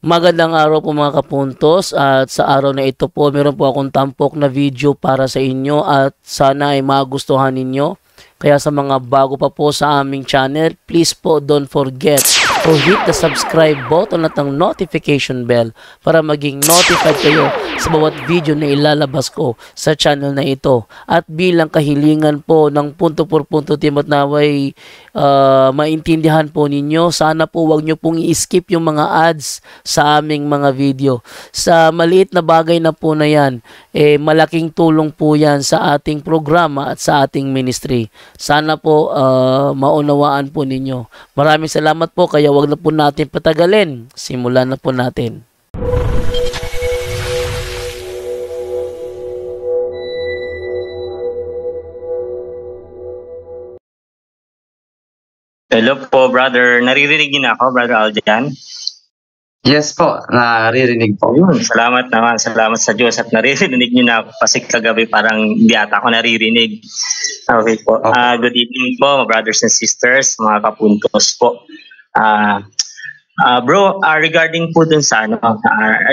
Magandang araw po mga kapuntos, at sa araw na ito po meron po akong tampok na video para sa inyo at sana ay magustuhan ninyo. Kaya sa mga bago pa po sa aming channel, please po don't forget to hit the subscribe button at ang notification bell para maging notified kayo sa bawat video na ilalabas ko sa channel na ito. At bilang kahilingan po ng punto por punto team at naway maintindihan po ninyo, sana po wag nyo pong i-skip yung mga ads sa aming mga video. Sa maliit na bagay na po na yan, malaking tulong po yan sa ating programa at sa ating ministry. Sana po maunawaan po ninyo. Maraming salamat po, kaya wag na po natin patagalin. Simulan na po natin. Hello po, brother. Naririnig niyo na ako, brother Aljan? Yes po, naririnig po. Yun, salamat naman. Salamat sa Diyos at naririnig niyo na ako kasi kagabi parang hindi ata ako naririnig. Okay po. Good evening po, mga brothers and sisters, mga kapuntos po. Bro, regarding po dun sa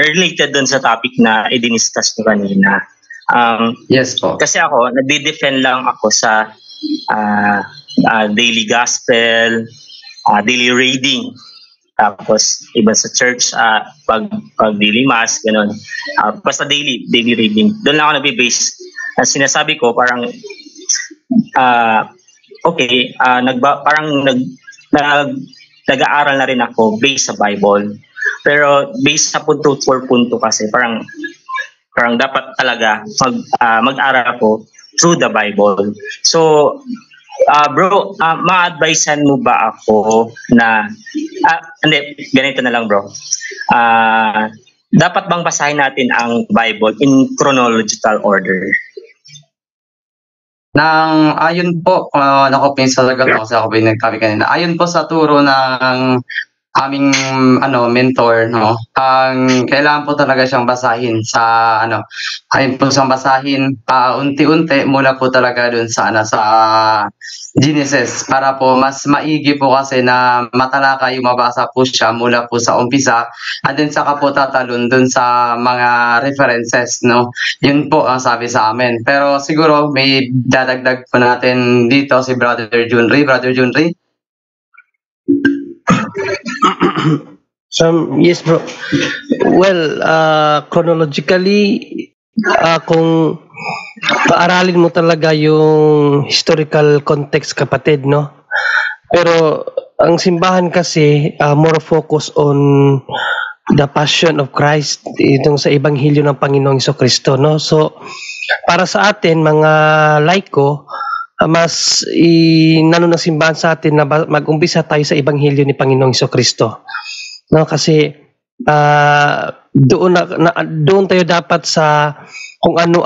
related dun sa topic na i-discuss nyo kanina. Yes po. Kasi ako, nagdi-defend lang ako sa daily gospel, daily reading. Tapos iba sa church, pag daily mass, gano'n. Basta daily reading. Doon lang ako nabibase. Sinasabi ko parang nag-aaral na rin ako based sa Bible. Pero based sa punto for punto kasi parang dapat talaga mag-aral ako through the Bible. So bro, ma-advisean mo ba ako na ganito na lang bro. Dapat bang basahin natin ang Bible in chronological order? Ayon po, nakopin sa lagot ako sa ako nagtabi kanina. Ayon po sa turo ng aming mentor, no. Ang kailangan po talaga siyang basahin sa ayon po siyang basahin unti-unti mula po talaga dun sa sa Genesis para po mas maigi po kasi na matalakay mabasa po siya mula po sa umpisa at then saka po tatalon dun sa mga references, no. Yun po ang sabi sa amin. Pero siguro may dadagdag po natin dito si Brother Junri. Brother Junri? Yes bro. Well, chronologically, kung paaralin mo talaga yung historical context, kapatid, no? Pero ang simbahan kasi more focus on the passion of Christ, itong sa ebanghelyo ng Panginoong Jesucristo, no? So para sa atin mga laiko, mas inano ng simbahan sa atin na mag-umpisa tayo sa ebanghelyo ni Panginoong Jesucristo, no? Kasi doon tayo dapat sa kung ano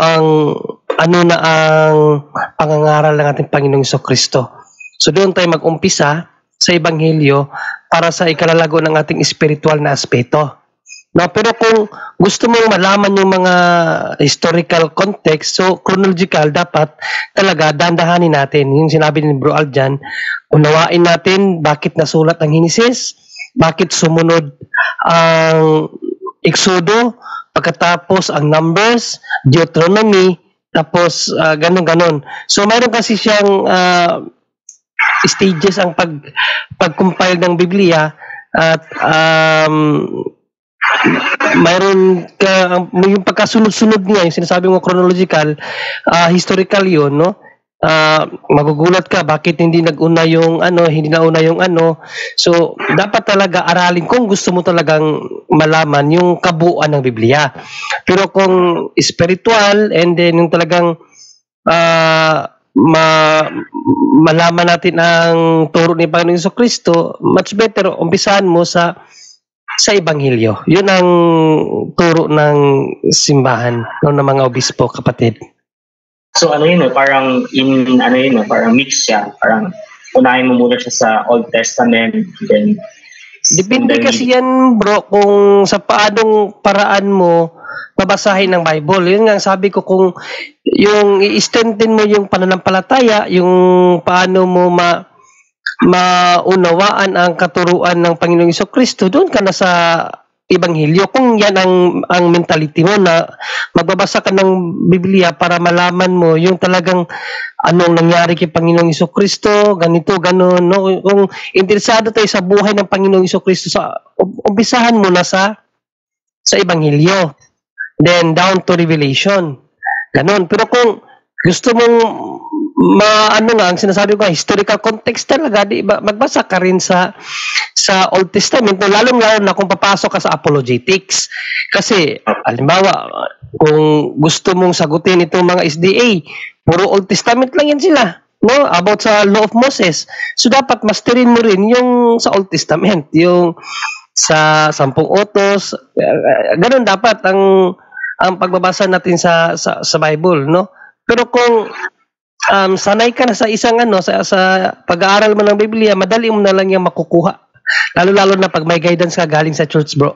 na ang pangangaral ng ating Panginoong Jesucristo. So doon tayo mag-umpisa sa ebanghelyo para sa ikalalago ng ating spiritual na aspeto. No, pero kung gusto mong malaman yung mga historical context, so chronological, dapat talaga dandahanin natin. Yung sinabi ni Bro Aljan, unawain natin bakit nasulat ang Genesis, bakit sumunod ang Exodo, pagkatapos ang Numbers, Deuteronomy, tapos ganon-ganon. So mayroon kasi siyang stages ang pag-compile ng Biblia at mayroon yung pagkasunod-sunod niya, yung sinasabi mo chronological, historical yun, no? Magugulat ka bakit hindi nag-una yung hindi nauna yung so dapat talaga aralin kung gusto mo talagang malaman yung kabuuan ng Biblia. Pero kung spiritual and then yung talagang malaman natin ang turo ni Panginoong Jesucristo, much better umpisahan mo sa ebanghelyo. Yun ang turo ng simbahan, no, ng mga obispo, kapatid. So parang parang mix siya. Parang unahin mo muna siya sa Old Testament, then depende kasi yan bro kung sa paanong paraan mo babasahin ng Bible. Yun nga sabi ko, kung yung i-strengthen mo yung pananampalataya, yung paano mo maunawaan ang katuruan ng Panginoong Jesucristo, doon ka na sa ebanghelyo. Kung yan ang mentality mo na magbabasa ka ng Biblia para malaman mo yung talagang anong nangyari kay Panginoong Jesucristo, ganito, ganon, no? Kung interesado tayo sa buhay ng Panginoong Jesucristo, umpisahan mo na sa ebanghelyo. Then down to Revelation. Ganon. Pero kung gusto mong ano nga ang sinasabi ko, historical context talaga, di ba, magbasa ka rin sa Old Testament, lalo na kung papasok ka sa apologetics. Kasi halimbawa, kung gusto mong sagutin itong mga SDA, puro Old Testament lang yan sila, no, about sa law of Moses. So dapat masterin mo rin yung sa Old Testament, yung sa 10 utos. Ganun dapat ang pagbabasa natin sa Bible, no? Pero kung sanay ka na sa isang sa pag-aaral mo ng Biblia, madali mo na lang yung makukuha. Lalo na pag may guidance ka galing sa church, bro.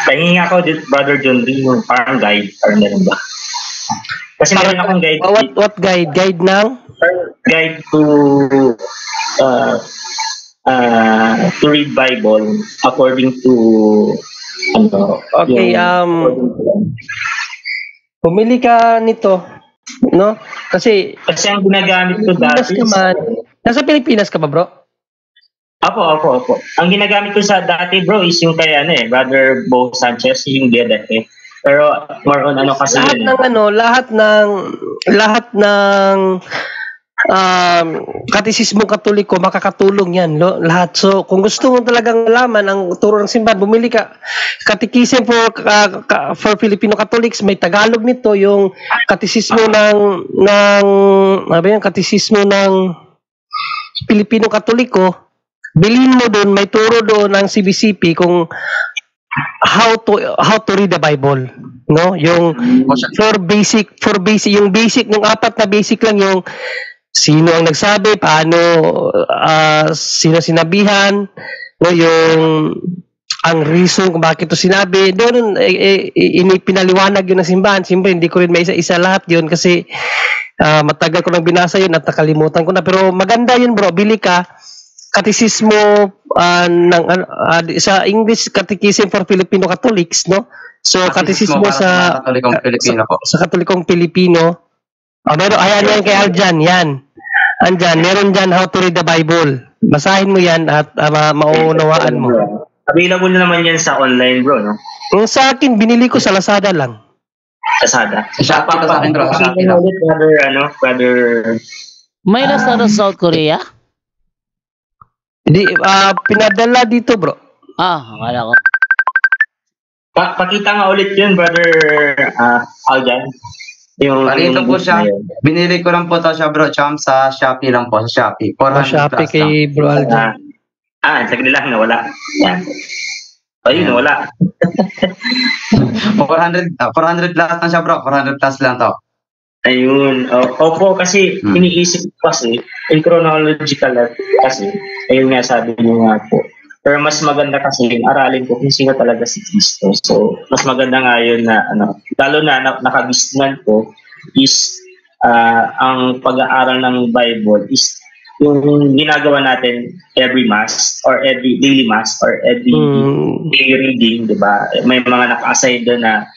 Tingin nga ako, Brother John Lee, yung parang guide, parang meron ba? Kasi meron akong guide. What guide? Guide ng? Guide to read Bible according to okay, pumili ka nito, no? Kasi ang ginagamit ko dati nasa Pilipinas ka ba, bro? Opo. Ang ginagamit ko sa dati, bro, is yung kay Brother Bo Sanchez, yung DLF. Pero more on kasi lahat ng katisismo Katoliko, makakatulong yan, lahat. So kung gusto mo talagang malaman ang turo ng simbahan, bumili ka Catechism for Filipino Catholics, may Tagalog nito, yung katisismo katisismo ng Filipino Katoliko. Bilhin mo doon, may turo doon ng CBCP kung how to read the Bible, no? Yung for basic, yung basic, yung 4 na basic lang, yung sino ang nagsabi, paano, sino sinabihan, no, yung ang reason kung bakit ito sinabi. Doon pinaliwanag yun ng simbahan. Siyempre, hindi ko rin maisa-isa lahat yun kasi matagal ko nang binasa yun at nakalimutan ko na. Pero maganda yun, bro. Bili ka katisismo sa English, Catechism for Filipino Catholics, no? So katisismo sa Katolikong Pilipino po. Sa Katolikong Pilipino. Meron, ayan kay Aljan, yan. Andyan, meron dyan how to read the Bible. Basahin mo yan at mauunawaan mo. Available na naman yan sa online, bro, no? Yung sa akin, binili ko sa Lazada lang. Lazada? Sa akin, bro. Sa akin lang. Brother... May Lazada sa South Korea? Hindi, pinadala dito, bro. Akala ko. Pakita nga ulit yun, Brother Aljan. Palito po siya. Binili ko lang po to siya, bro. Cham sa Shopee lang po. Sa Shopee. 400 Shopee kay lang. Bro Aljan. Sagli lang, nawala. Yan. Ayun, nawala. 400 plus lang siya, bro. 400 plus lang to. Ayun. Opo, kasi iniisip ko kasi, in chronological kasi, ayun nga sabi niyo nga po. Pero mas maganda kasi aralin ko kung sino talaga si Kristo. So, mas maganda nga yun na, lalo na nakagisnan ko is, ang pag-aaral ng Bible is yung ginagawa natin every mass or every daily mass or every daily reading, di ba? May mga naka-assign doon na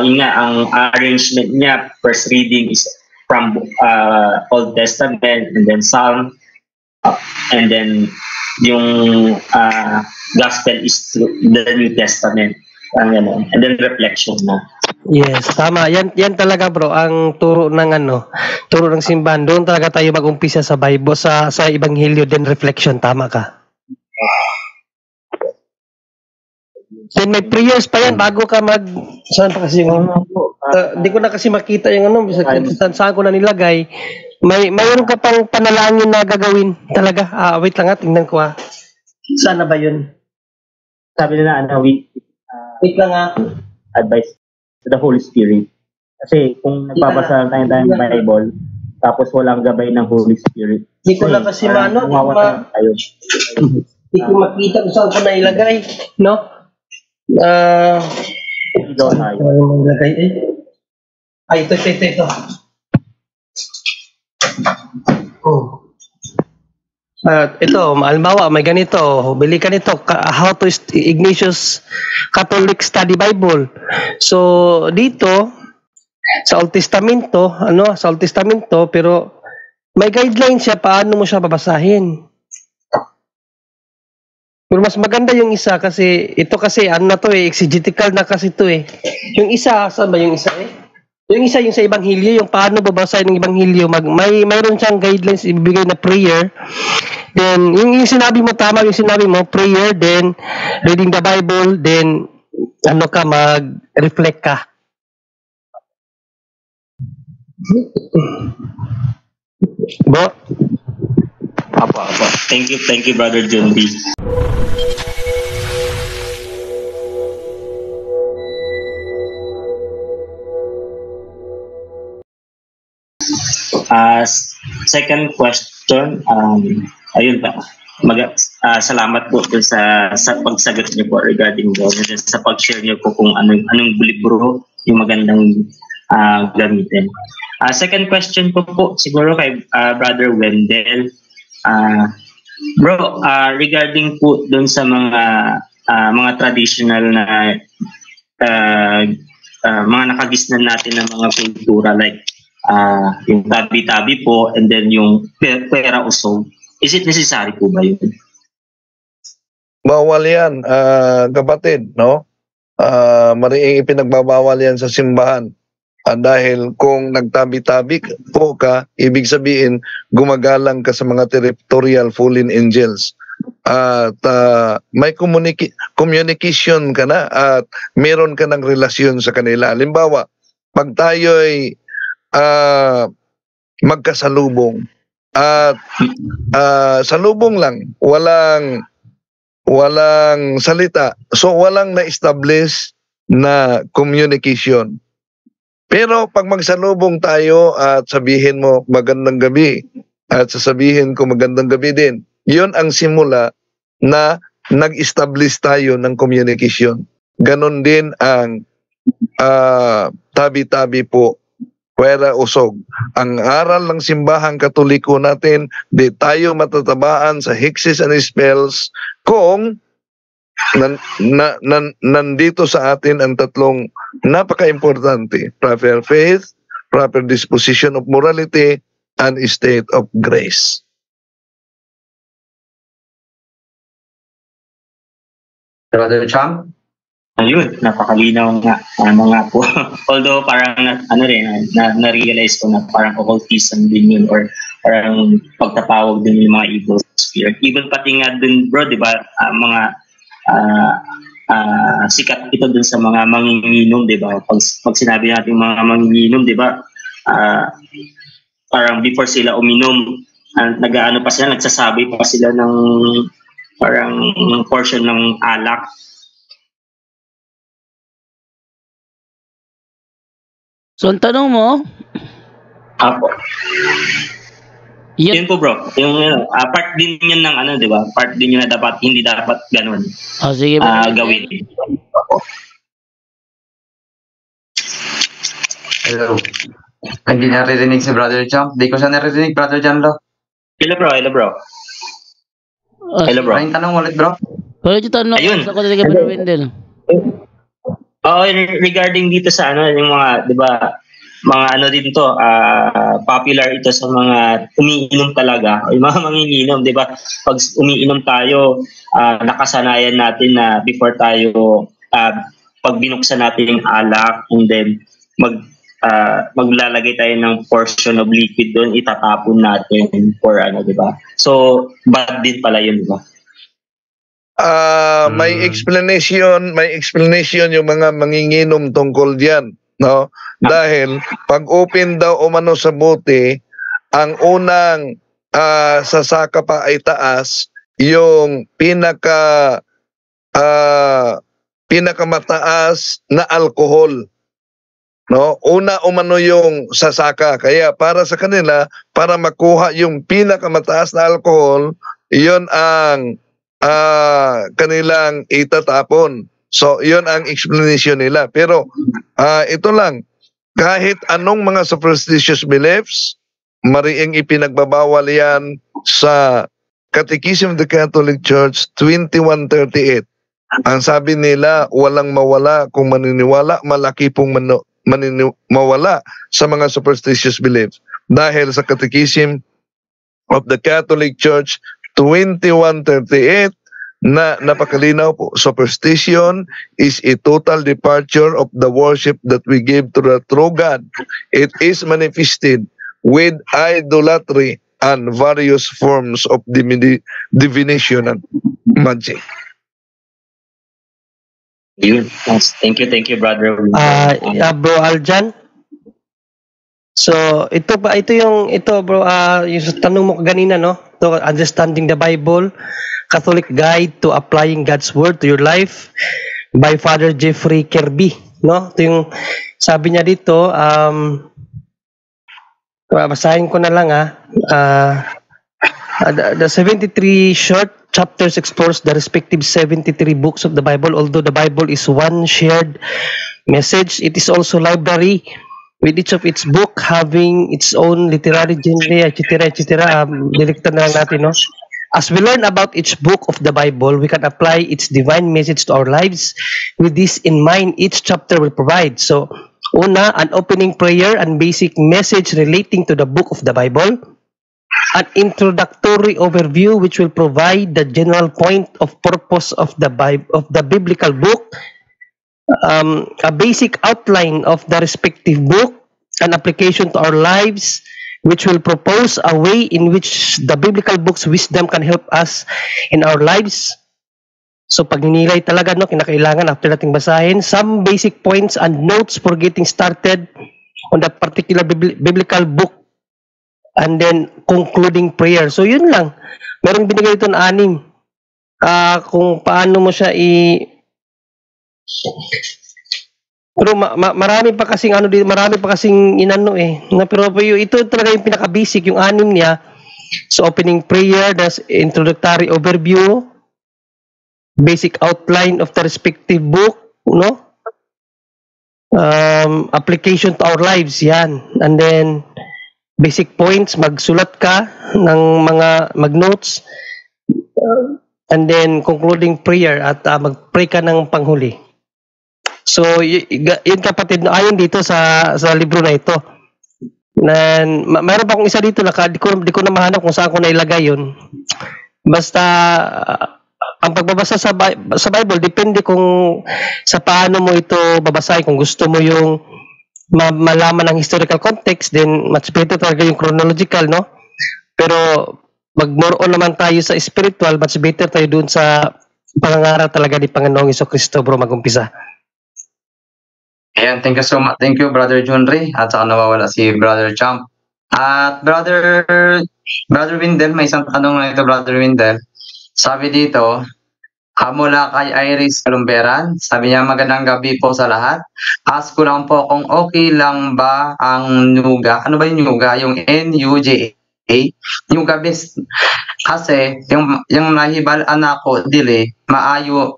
yun nga, ang arrangement niya, first reading is from Old Testament and then Psalm, and then yung Gospel is the New Testament, and then reflection na. Yes, tama. Yan talaga, bro, ang turo ng simbahan. Doon talaga tayo mag-umpisa sa Bible, sa Ebanghelyo, then reflection. Tama ka. Then may prayers pa yan bago ka saan pa kasi di ko na kasi makita yung saan ko na nilagay. Mayroon ka pang panalangin na gagawin talaga. Wait lang tingnan ko Saan na ba yun? Sabi nila, wait lang advice to the Holy Spirit. Kasi kung nagbabasa tayo ng Bible, tapos walang gabay ng Holy Spirit. Di ko na kasi hindi ko makita kung saan ko na ilagay. No? Ito. Ito, halimbawa, may ganito, bili ka nito, How to Ignatius Catholic Study Bible. So, dito, sa Old Testamento, sa Old Testamento, pero may guideline siya paano mo siya babasahin. Pero mas maganda yung isa kasi, ito kasi, exegetical na kasi ito eh. Yung isa, saan ba yung isa eh? Yung isa, yung sa Ebanghelyo, yung paano babasahin ng Ebanghelyo, mayroon siyang guidelines ibibigay na prayer. Then, yung sinabi mo, tama yung sinabi mo, prayer, then, reading the Bible, then, mag-reflect ka. Bo? Apo. Thank you, Brother John B. Second question, ayun ba, salamat po dun sa pagsagot niyo po regarding doon, sa pag-share niyo po kung anong libro yung magandang gamitin. Second question po siguro kay Brother Wendell. Bro, regarding po dun sa mga traditional na mga nakagisnan natin ng mga kultura like yung tabi-tabi po and then yung pera usog. Is it necessary po ba yun? Bawal yan, kapatid, no? Mariing ipinagbabawal yan sa simbahan. Dahil kung nagtabi-tabi po ka, ibig sabihin gumagalang ka sa mga territorial fallen angels. At may communication ka na at meron ka ng relasyon sa kanila. Halimbawa, pag tayo'y magkasalubong at salubong lang, walang salita, so walang na-establish na communication. Pero pag magsalubong tayo at sabihin mo magandang gabi at sasabihin ko magandang gabi din, yun ang simula na nag-establish tayo ng communication. Ganon din ang tabi-tabi po, pera usog. Ang aral ng simbahang Katoliko natin, di tayo matatabaan sa hexes and spells kung nandito sa atin ang tatlong napaka-importante: proper faith, proper disposition of morality, and state of grace. Brother Cham? Ayun, napakalinaw nga. Nga po. Although parang na-realize ko na parang occultism din yun or parang pagtatawag din yung mga evil spirit. Even pati nga dun bro, di ba, mga sikat ito dun sa mga manginginom, di ba? Pag sinabi natin mga manginginom, di ba, parang before sila uminom, nag-aano pa sila, nagsasabi pa sila ng parang portion ng alak. So, ang tanong mo? Apo. Yun po bro. Yung part din yun ng di ba? Part din yun na hindi dapat ganun. Sige gawin. Hello. Hindi naririnig si Brother Cham. Hindi ko siya naririnig, Brother John Lo. Hello bro. Hello bro. Ay, tanong ulit bro. Pero yung tanong, ayun. sa ko talaga Brother Wendell. Regarding dito sa yung mga, 'di ba, mga din to, popular ito sa mga umiinom talaga, yung mga manginginom, 'di ba? Pag umiinom tayo, nakasanayan natin na before tayo pag binuksan natin yung alak and then maglalagay tayo ng portion of liquid doon, itatapon natin for 'di ba? So bad din pala 'yun, 'di ba? May explanation yung mga manginginom tungkol diyan, no? Dahil pag open daw umano sa bote, ang unang sasaka pa ay taas, yung pinakamataas na alcohol, no? Una umano yung sasaka, kaya para sa kanila, para makuha yung pinakamataas na alcohol, yon ang kanilang itatapon. So, yun ang explanation nila. Pero, ito lang, kahit anong mga superstitious beliefs, mariing ipinagbabawal yan sa Catechism of the Catholic Church 2138. Ang sabi nila, walang mawala kung maniniwala, malaki pong mawala sa mga superstitious beliefs. Dahil sa Catechism of the Catholic Church 2138 na napakalinaw po, superstition is a total departure of the worship that we give to the true God. It is manifested with idolatry and various forms of divination and magic. Yun. Thank you, brother. Bro Aljan. So, ito bro, yung tanong mo kanina, no? To Understanding the Bible, Catholic Guide to Applying God's Word to Your Life by Father Jeffrey Kirby, no? Ito yung sabi niya dito, basahin ko na lang the 73 short chapters explores the respective 73 books of the Bible. Although the Bible is one shared message, it is also library, with each of its book having its own literary genre, etc. Direkta na lang natin, no? As we learn about each book of the Bible, we can apply its divine message to our lives. With this in mind, each chapter will provide. So, una, an opening prayer and basic message relating to the book of the Bible. An introductory overview which will provide the general point of purpose of the biblical book. A basic outline of the respective book, an application to our lives, which will propose a way in which the biblical book's wisdom can help us in our lives. So pag ninilay talaga, no, kinakailangan after nating basahin, some basic points and notes for getting started on that particular biblical book, and then concluding prayer. So yun lang. Merong binigay ito na 6. Kung paano mo siya pero marami pa kasing inano pero ito talaga yung pinaka-basic, yung 6 niya. So opening prayer, that's introductory overview, basic outline of the respective book, no? Application to our lives, yan. And then basic points, magsulat ka ng mga mag-notes, and then concluding prayer, at mag-pray ka ng panghuli. So, yun kapatid, ayon dito sa libro na ito. Mayroon pa akong isa dito, di ko na mahanap kung saan ko nailagay yun. Basta, ang pagbabasa sa Bible, depende kung sa paano mo ito babasahin. Kung gusto mo yung malaman ng historical context, then much better talaga yung chronological, no? Pero, mag-more on naman tayo sa spiritual, much better tayo dun sa pangangaral talaga ni Panginoong Jesucristo, bro, mag-umpisa. Ayan, thank you so much. Thank you, Brother Junri. At saka nawawala si Brother Champ. At Brother Windel, may isang tanong na ito, Brother Windel. Sabi dito, mula kay Iris Kalumberan, sabi niya, magandang gabi po sa lahat. Ask ko lang po kung okay lang ba ang NUGA. Ano ba yung NUGA? Yung NUGA? NUGA best. Kasi, yung nahibalaan ako, dili maayo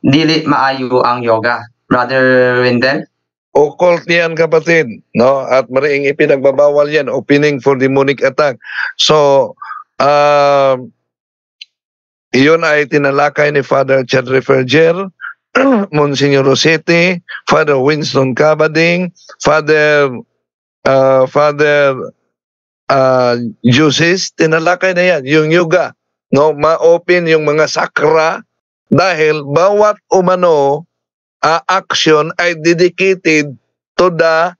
ang yoga. Brother Windel? Occult yan, kapatid, no? At mariing ipinagbabawal yan, opening for demonic attack. So, iyon ay tinalakay ni Father Chadre Ferger, Monsignor Rossetti, Father Winston Cabading, Father Jusis, tinalakay na yan, yung yoga, no? Ma-open yung mga sakra dahil bawat umano action ay dedicated to the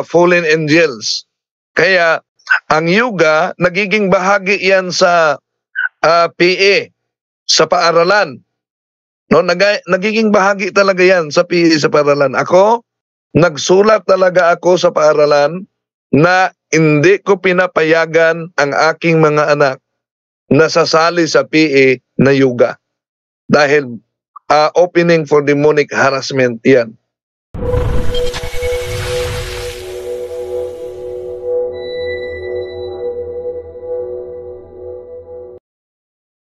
fallen angels. Kaya ang yoga nagiging bahagi yan sa PA, sa paaralan. No, nagiging bahagi talaga yan sa PA, sa paaralan. Ako, nagsulat talaga ako sa paaralan na hindi ko pinapayagan ang aking mga anak na sasali sa PA na yoga. Dahil opening for demonic harassment yan.